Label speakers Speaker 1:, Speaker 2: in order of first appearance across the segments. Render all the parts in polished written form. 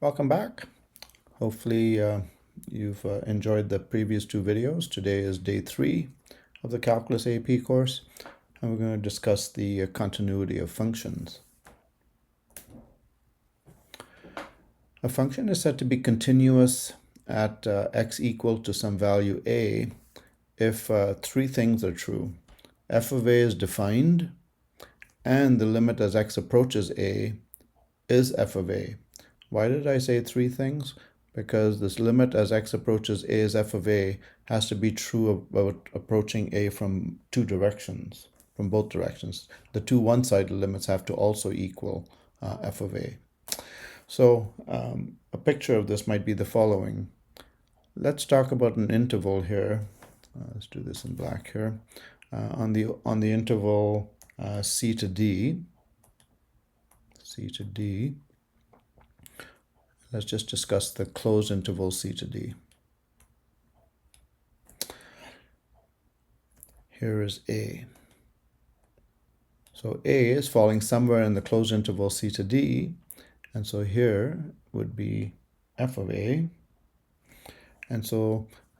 Speaker 1: Welcome back. Hopefully you've enjoyed the previous two videos. Today is day 3 of the Calculus AP course, and we're going to discuss the continuity of functions. A function is said to be continuous at x equal to some value a if three things are true. F of a is defined, and the limit as x approaches a is f of a. Why did I say three things? Because this limit as x approaches a is f of a has to be true about approaching a from two directions, from both directions. The two one-sided limits have to also equal f of a. So a picture of this might be the following. Let's talk about an interval here. Let's do this in black here. On the interval c to d, let's just discuss the closed interval c to d. Here is a. So a is falling somewhere in the closed interval c to d, and so here would be f of a, and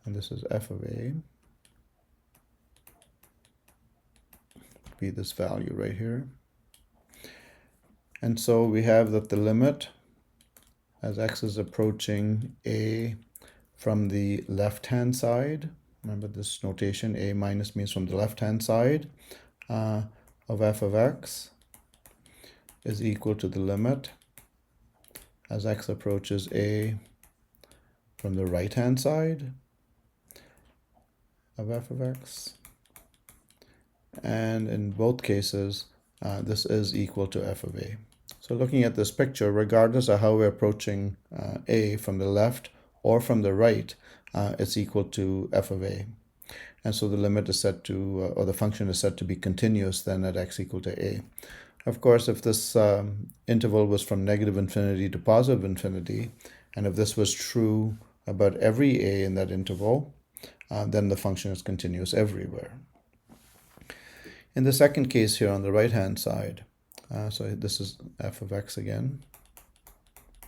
Speaker 1: this is f of a, be this value right here. And so we have that the limit as x is approaching a from the left-hand side, remember this notation, a minus means from the left-hand side, of f of x is equal to the limit as x approaches a from the right-hand side of f of x. And in both cases, this is equal to f of a. So looking at this picture, regardless of how we're approaching a from the left or from the right, it's equal to f of a. And so the limit is set to, or the function is set to be continuous then at x equal to a. Of course, if this interval was from negative infinity to positive infinity, and if this was true about every a in that interval, then the function is continuous everywhere. In the second case here on the right-hand side, so this is f of x again.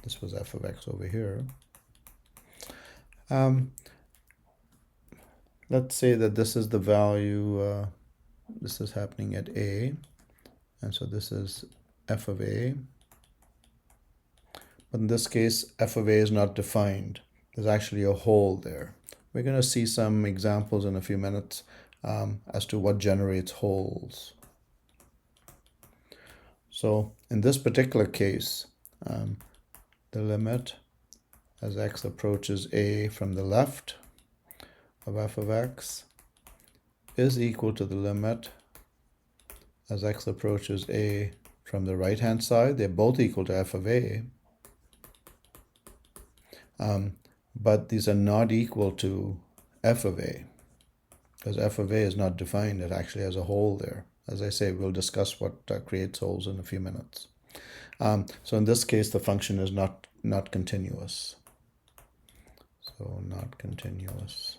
Speaker 1: This was f of x over here. Let's say that this is the value, this is happening at a, and so this is f of a. But in this case, f of a is not defined. There's actually a hole there. We're going to see some examples in a few minutes as to what generates holes. So in this particular case, the limit as x approaches a from the left of f of x is equal to the limit as x approaches a from the right-hand side. They're both equal to f of a, but these are not equal to f of a, because f of a is not defined. It actually has a hole there. As I say, we'll discuss what creates holes in a few minutes. So in this case, the function is not continuous. So not continuous.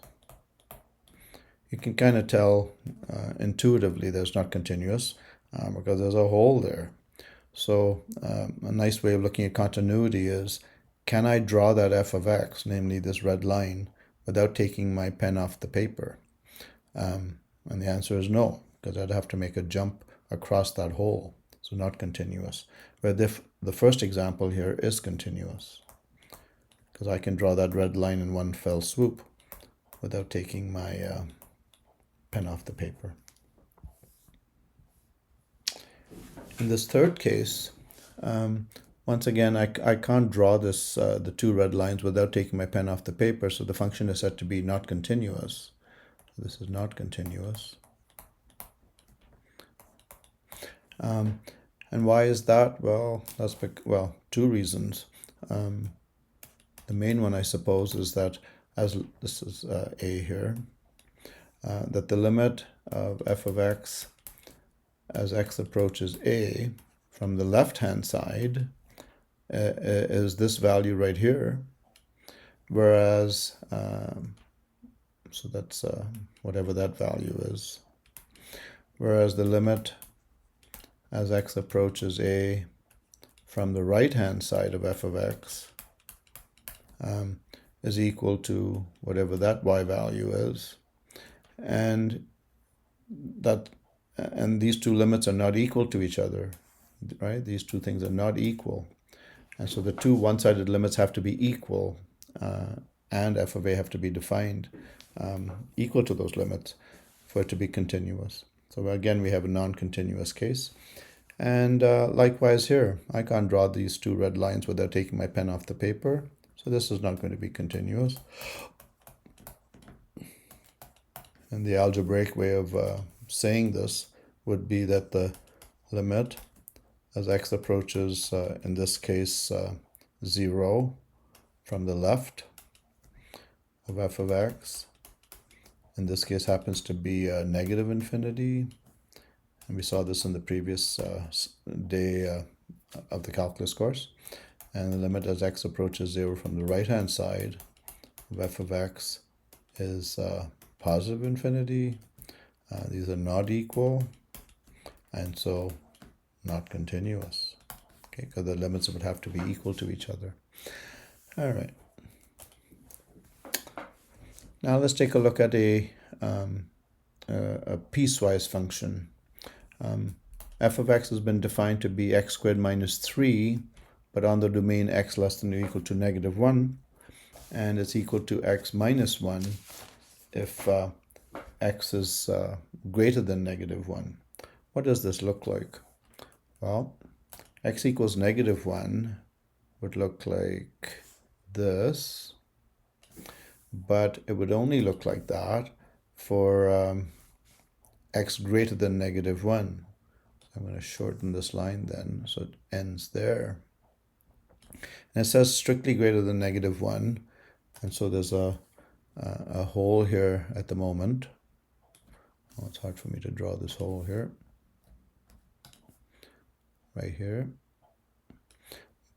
Speaker 1: You can kind of tell intuitively that it's not continuous because there's a hole there. So a nice way of looking at continuity is, can I draw that f of x, namely this red line, without taking my pen off the paper? And the answer is no, because I'd have to make a jump across that hole. So not continuous. But if the first example here is continuous, because I can draw that red line in one fell swoop without taking my pen off the paper. In this third case, once again, I can't draw this the two red lines without taking my pen off the paper, so the function is said to be not continuous. This is not continuous. And why is that? Well, that's two reasons. The main one, I suppose, is that as this is a here, that the limit of f of x as x approaches a from the left-hand side is this value right here, whereas so that's whatever that value is, whereas the limit as x approaches a from the right-hand side of f of x is equal to whatever that y value is, and these two limits are not equal to each other, right? These two things are not equal, and so the two one-sided limits have to be equal, and f of a have to be defined equal to those limits for it to be continuous. So again, we have a non-continuous case. And likewise here, I can't draw these two red lines without taking my pen off the paper. So this is not going to be continuous. And the algebraic way of saying this would be that the limit as x approaches, in this case, 0 from the left of f of x, in this case happens to be negative infinity. And we saw this in the previous day of the calculus course. And the limit as x approaches 0 from the right-hand side of f of x is positive infinity. These are not equal, and so not continuous. Okay, because the limits would have to be equal to each other. All right. Now let's take a look at a piecewise function. F of x has been defined to be x squared minus 3, but on the domain x less than or equal to negative 1, and it's equal to x minus 1 if x is greater than negative 1. What does this look like? Well, x equals negative 1 would look like this, but it would only look like that for x greater than negative 1. I'm going to shorten this line then, so it ends there. And it says strictly greater than negative 1, and so there's a hole here at the moment. Oh, it's hard for me to draw this hole here. Right here.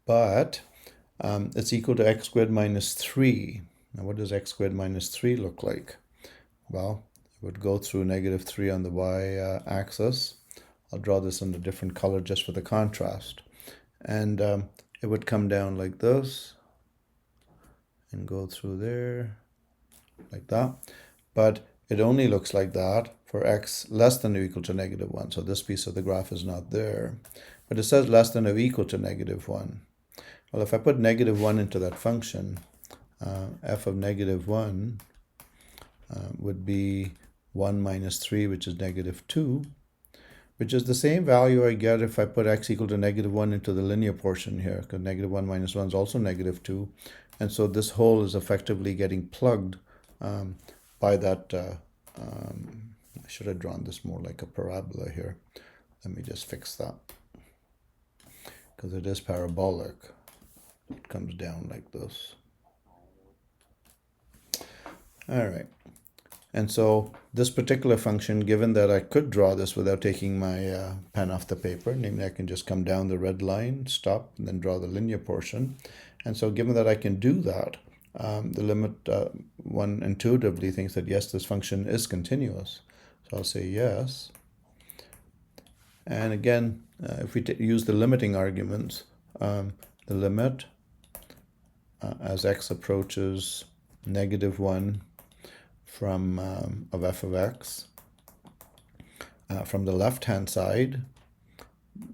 Speaker 1: But it's equal to x squared minus 3. Now what does x squared minus 3 look like? Well, it would go through negative 3 on the y-axis. I'll draw this in a different color just for the contrast. And it would come down like this and go through there like that. But it only looks like that for x less than or equal to negative 1. So this piece of the graph is not there. But it says less than or equal to negative 1. Well, if I put negative 1 into that function, f of negative 1 would be 1 minus 3, which is negative 2, which is the same value I get if I put x equal to negative 1 into the linear portion here, because negative 1 minus 1 is also negative 2. And so this hole is effectively getting plugged by that. I should have drawn this more like a parabola here. Let me just fix that, because it is parabolic. It comes down like this. All right. And so this particular function, given that I could draw this without taking my pen off the paper, namely I can just come down the red line, stop, and then draw the linear portion. And so given that I can do that, the limit one intuitively thinks that yes, this function is continuous. So I'll say yes. And again, if we use the limiting arguments, the limit as x approaches negative 1 from of f of x from the left-hand side,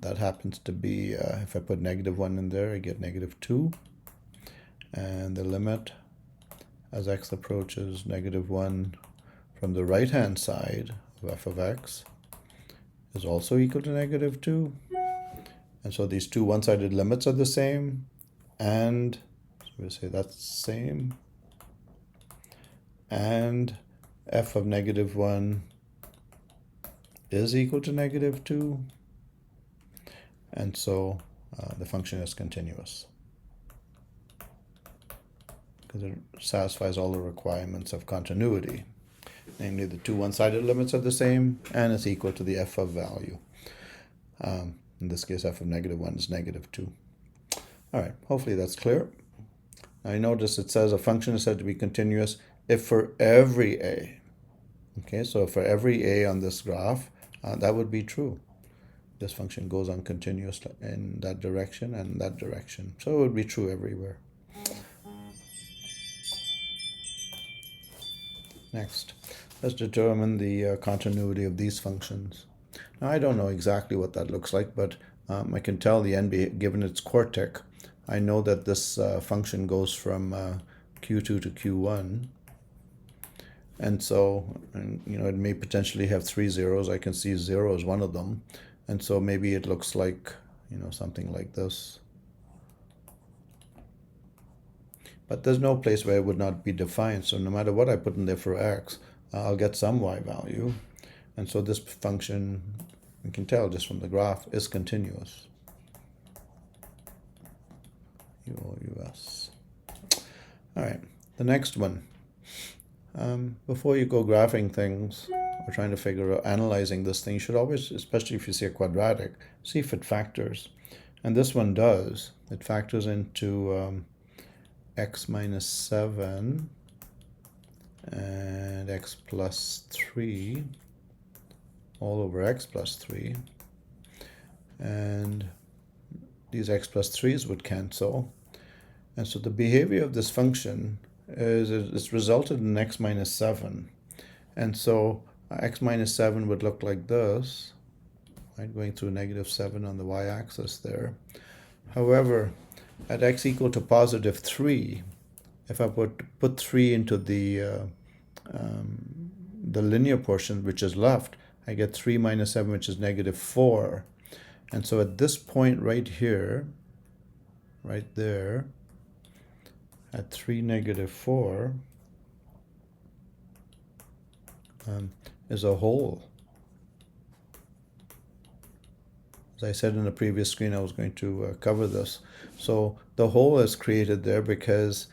Speaker 1: that happens to be, if I put negative 1 in there, I get negative 2. And the limit as x approaches negative 1 from the right-hand side of f of x is also equal to negative 2. And so these two one-sided limits are the same, and so we'll say that's the same. And f of negative 1 is equal to negative 2. And so the function is continuous, because it satisfies all the requirements of continuity. Namely, the two one-sided limits are the same, and it's equal to the f of value. In this case, f of negative 1 is negative 2. All right, hopefully that's clear. Now you notice it says a function is said to be continuous if for every a. Okay, so for every a on this graph, that would be true. This function goes on continuous in that direction and that direction. So it would be true everywhere. Next, let's determine the continuity of these functions. Now, I don't know exactly what that looks like, but I can tell the n, given its quartic, I know that this function goes from q2 to q1. And so, it may potentially have 3 zeros. I can see 0 as one of them. And so maybe it looks like, something like this. But there's no place where it would not be defined. So no matter what I put in there for x, I'll get some y value. And so this function, you can tell just from the graph, is continuous. US. All right, the next one. Before you go graphing things or trying to figure out, analyzing this thing, you should always, especially if you see a quadratic, see if it factors. And this one does. It factors into x minus 7 and x plus 3 all over x plus 3. And these x plus 3's would cancel. And so the behavior of this function is it's resulted in x minus 7. And so x minus 7 would look like this, right, going through negative 7 on the y-axis there. However, at x equal to positive 3, if I put 3 into the linear portion, which is left, I get 3 minus 7, which is negative 4. And so at this point right here, right there, at 3, negative 4, is a hole. As I said in the previous screen, I was going to cover this. So the hole is created there because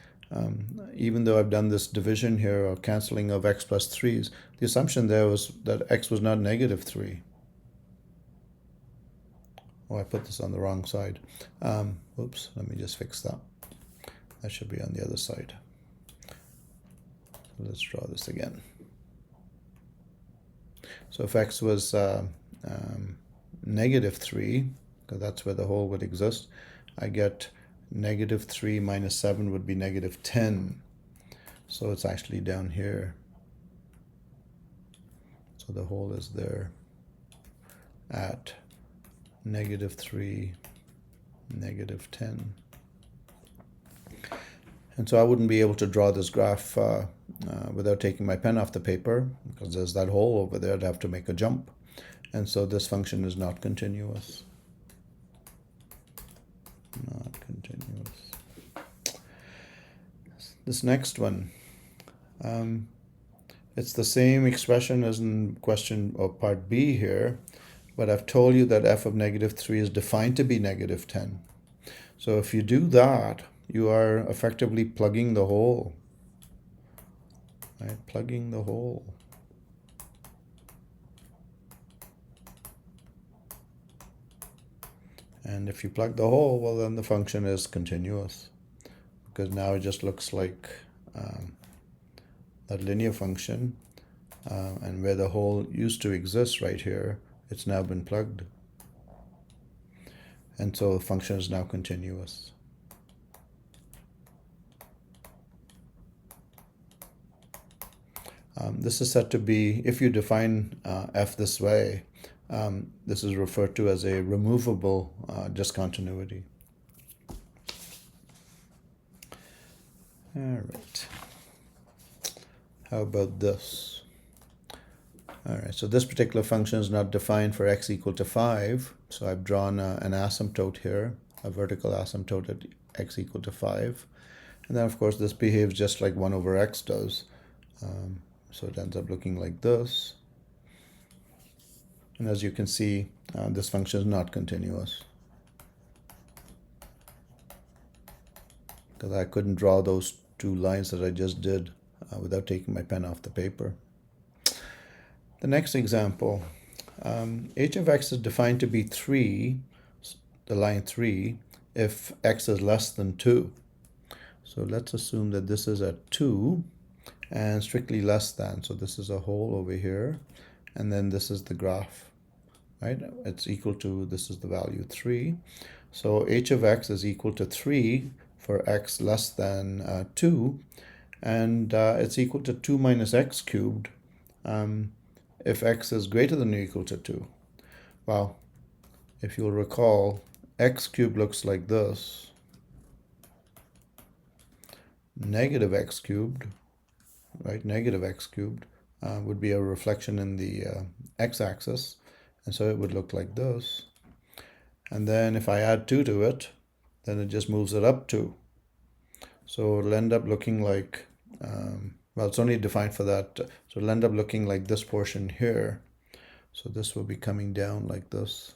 Speaker 1: even though I've done this division here or canceling of x plus 3's, the assumption there was that x was not negative 3. Oh, I put this on the wrong side. Oops, let me just fix that. That should be on the other side. So let's draw this again. So if x was negative 3, because that's where the hole would exist, I get negative 3 minus 7 would be negative 10. So it's actually down here. So the hole is there at negative 3, negative 10. And so I wouldn't be able to draw this graph without taking my pen off the paper, because there's that hole over there. I'd have to make a jump. And so this function is not continuous. Not continuous. This next one, it's the same expression as in question or part B here, but I've told you that f of negative 3 is defined to be negative 10. So if you do that, you are effectively plugging the hole. Right? Plugging the hole. And if you plug the hole, well, then the function is continuous, because now it just looks like that linear function, and where the hole used to exist right here, it's now been plugged. And so the function is now continuous. This is said to be, if you define f this way, this is referred to as a removable discontinuity. All right. How about this? All right, so this particular function is not defined for x equal to 5. So I've drawn an asymptote here, a vertical asymptote at x equal to 5. And then, of course, this behaves just like 1 over x does. So it ends up looking like this. And as you can see, this function is not continuous, because I couldn't draw those two lines that I just did without taking my pen off the paper. The next example, h of x is defined to be 3, the line 3, if x is less than 2. So let's assume that this is at 2 and strictly less than. So this is a hole over here, and then this is the graph, right? It's equal to, this is the value 3. So h of x is equal to 3 for x less than 2, and it's equal to 2 minus x cubed if x is greater than or equal to 2. Well, if you'll recall, x cubed looks like this. Negative x cubed, right? Negative x cubed would be a reflection in the x-axis, and so it would look like this. And then if I add 2 to it, then it just moves it up 2. So it'll end up looking like, well, it's only defined for that. So it'll end up looking like this portion here. So this will be coming down like this.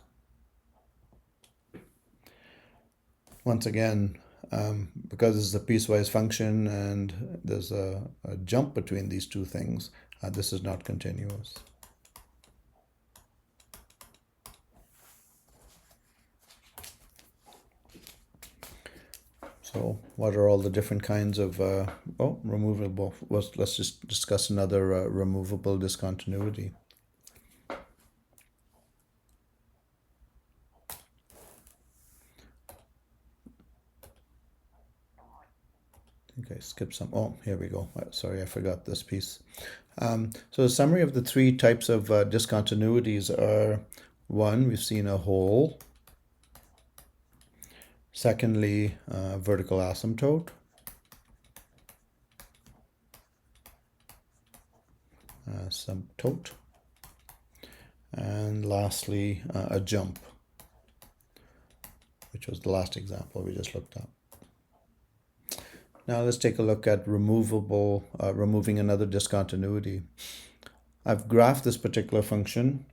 Speaker 1: Once again, because this is a piecewise function and there's a jump between these two things, this is not continuous. So what are all the different kinds of, removable? Well, let's just discuss another removable discontinuity. Okay, skip some. Oh, here we go. Sorry, I forgot this piece. So a summary of the three types of discontinuities are: one, we've seen a hole. Secondly, vertical asymptote. Asymptote. And lastly, a jump, which was the last example we just looked at. Now let's take a look at removing another discontinuity. I've graphed this particular function,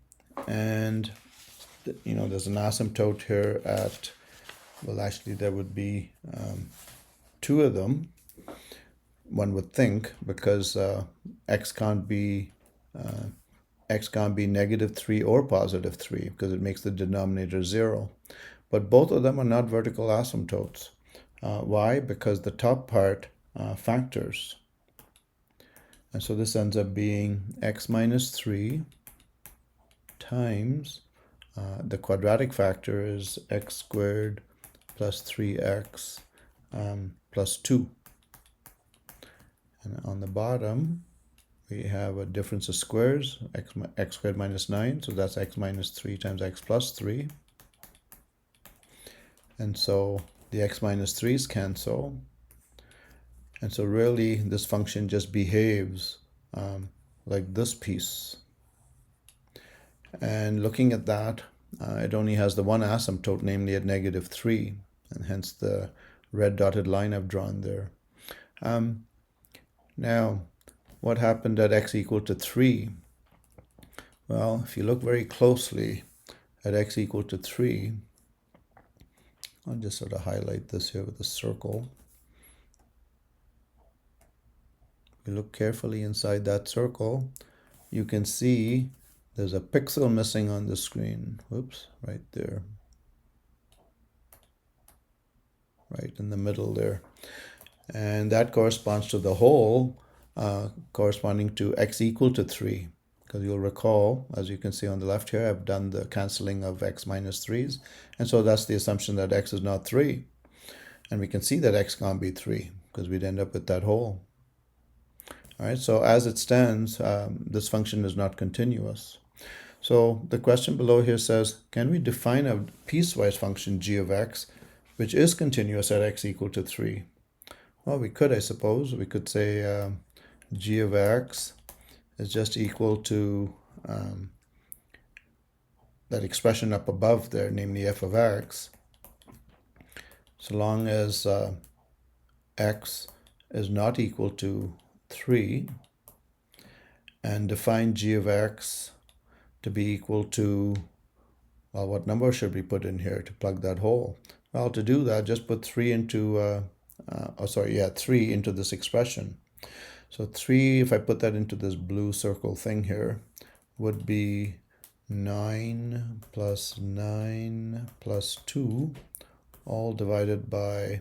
Speaker 1: and there's an asymptote here at, well, actually there would be two of them, one would think, because x can't be negative 3 or positive 3, because it makes the denominator 0. But both of them are not vertical asymptotes. Why? Because the top part factors. And so this ends up being x minus 3 times the quadratic factor is x squared plus 3x plus 2. And on the bottom, we have a difference of squares, x squared minus 9, so that's x minus 3 times x plus 3. And so the x minus 3's cancel. And so really, this function just behaves like this piece. And looking at that, it only has the one asymptote, namely at negative 3, and hence the red dotted line I've drawn there. Now, what happened at x equal to 3? Well, if you look very closely at x equal to 3, I'll just sort of highlight this here with a circle. If you look carefully inside that circle, you can see there's a pixel missing on the screen. Whoops, right there. Right in the middle there. And that corresponds to the hole corresponding to x equal to 3. Because you'll recall, as you can see on the left here, I've done the cancelling of x minus 3's. And so that's the assumption that x is not 3. And we can see that x can't be 3, because we'd end up with that hole. All right, so as it stands, this function is not continuous. So the question below here says, can we define a piecewise function g of x, which is continuous at x equal to 3? Well, we could, I suppose. We could say g of x is just equal to that expression up above there, namely f of x, so long as x is not equal to 3, and define g of x to be equal to, well, what number should we put in here to plug that hole? Well, to do that, just put 3 into, 3 into this expression. So 3, if I put that into this blue circle thing here, would be 9 plus 9 plus 2, all divided by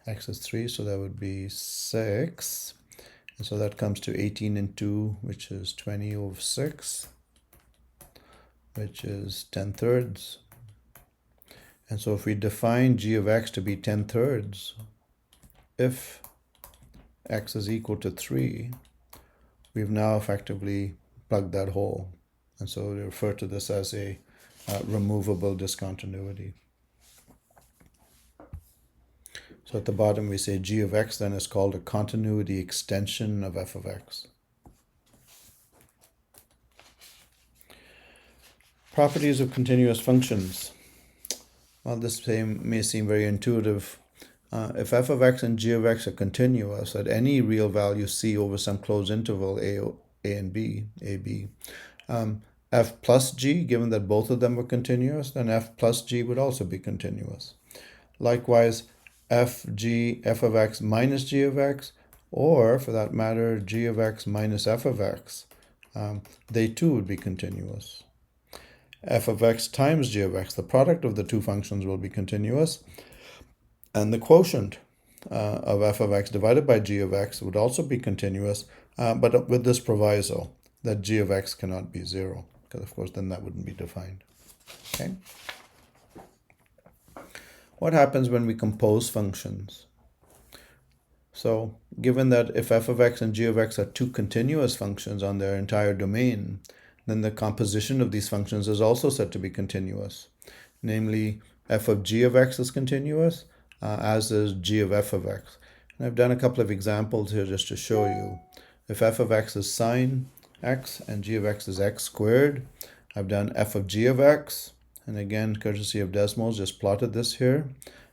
Speaker 1: x is 3, so that would be 6. And so that comes to 18 and 2, which is 20 over 6, which is 10/3. And so if we define g of x to be 10/3, if x is equal to 3, we've now effectively plugged that hole. And so we refer to this as a removable discontinuity. So at the bottom we say g of x then is called a continuity extension of f of x. Properties of continuous functions. Well, this may seem very intuitive. If f of x and g of x are continuous at any real value c over some closed interval a and b, ab, f plus g, given that both of them were continuous, then f plus g would also be continuous. Likewise, f of x minus g of x, or for that matter, g of x minus f of x, they too would be continuous. F of x times g of x, the product of the two functions will be continuous, and the quotient of f of x divided by g of x would also be continuous, but with this proviso that g of x cannot be 0, because of course then that wouldn't be defined. Okay. What happens when we compose functions? So given that if f of x and g of x are two continuous functions on their entire domain, then the composition of these functions is also said to be continuous. Namely, f of g of x is continuous, as is g of f of x. And I've done a couple of examples here just to show you. If f of x is sine x and g of x is x squared, I've done f of g of x, and again, courtesy of Desmos, just plotted this here.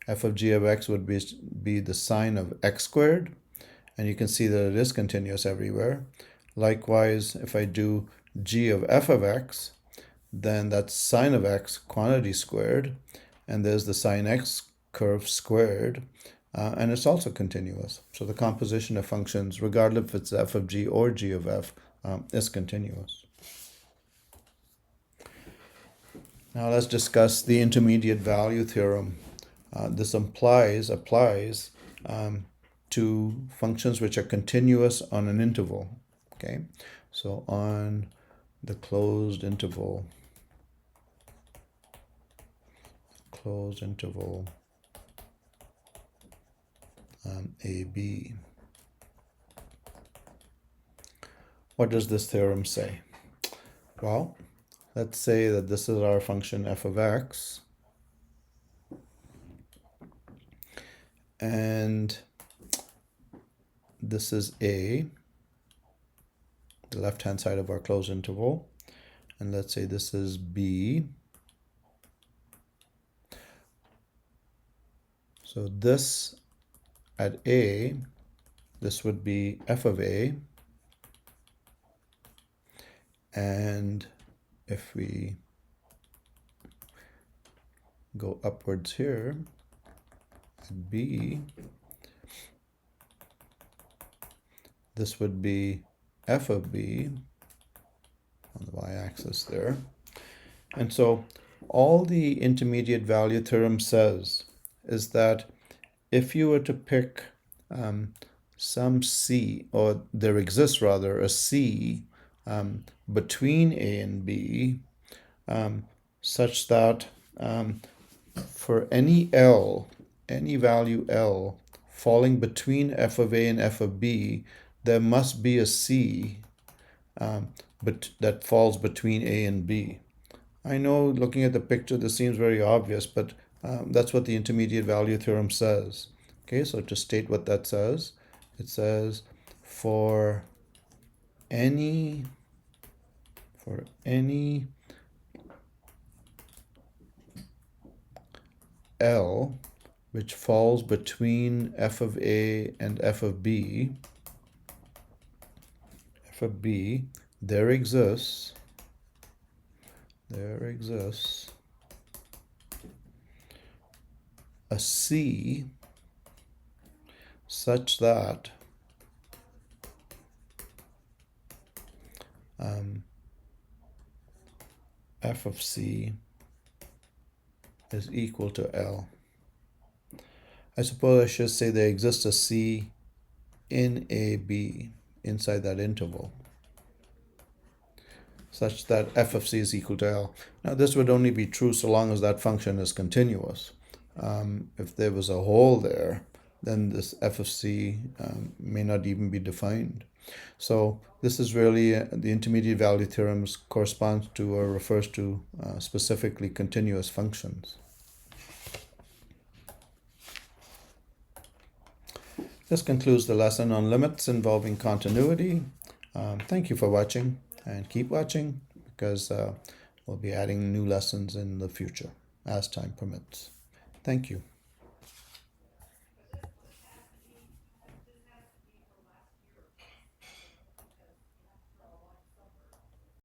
Speaker 1: F of g of x would be the sine of x squared, and you can see that it is continuous everywhere. Likewise, if I do g of f of x, then that's sine of x quantity squared, and there's the sine x curve squared, and it's also continuous. So the composition of functions, regardless if it's f of g or g of f, is continuous. Now let's discuss the intermediate value theorem. This applies to functions which are continuous on an interval. Okay, so on the closed interval AB. What does this theorem say? Well, let's say that this is our function f of x, and this is a, the left-hand side of our closed interval, and let's say this is b. So this at a, this would be f of a, and if we go upwards here at b, this would be f of b on the y-axis there. And so all the intermediate value theorem says is that if you were to pick some c, or there exists rather a c between a and b, such that for any L, any value L falling between f of a and f of b, there must be a c but that falls between a and b. I know looking at the picture this seems very obvious, but that's what the intermediate value theorem says. Okay, so to state what that says, it says for any L which falls between f of a and f of b, there exists a c such that f of c is equal to L. I suppose I should say there exists a c in AB, inside that interval, such that f of c is equal to L. Now this would only be true so long as that function is continuous. If there was a hole there, then this f of c may not even be defined. So this is really the intermediate value theorems corresponds to or refers to specifically continuous functions. This concludes the lesson on limits involving continuity. Thank you for watching, and keep watching, because we'll be adding new lessons in the future as time permits. Thank you.